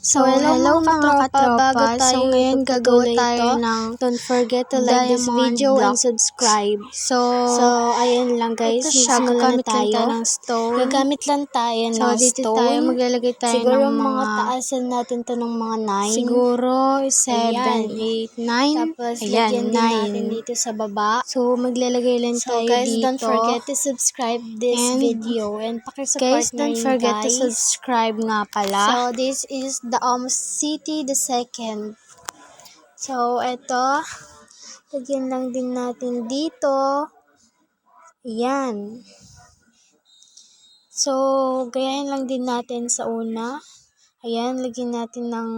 So, hello mga katropa. So, ngayon gagawa tayo ng Don't forget to like this diamond video and block. subscribe. So, Ayun lang guys. ito siya, Magsimula na gagamit lang tayo tayo. ng stone. Gagamit lang tayo So, ng dito stone. tayo maglalagay tayo Siguro ng mga taasan natin to ng mga 9. siguro 7, Ayan. 8, 9. Tapos, Ayan, lagyan din natin 9. dito sa baba. So, maglalagay lang So tayo guys, dito. don't forget to subscribe this And, video and pakisupport Guys, na don't rin forget to guys. subscribe nga pala. So this is the City the second. So eto, lagyan lang din natin dito. Ayan. So gayahin lang din natin sa una. Ayan, lagyan natin ng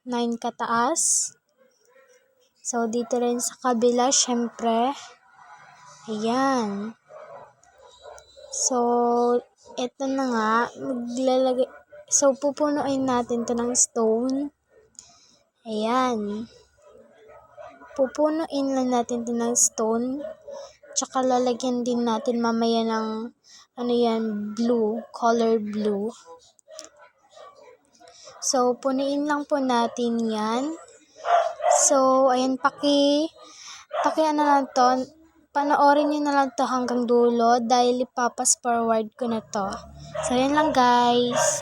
9 kataas. So dito rin sa kabila, syempre. Ayan. So, eto na nga, so pupunuin natin to ng stone. Ayan. Pupunuin lang natin to ng stone. Tsaka lalagyan din natin mamaya ng, blue, color blue. So, punuin lang po natin yan. So, ayan, lang to, panoorin nyo na lang to hanggang dulo dahil ipapas forward ko na to. So, yan lang guys.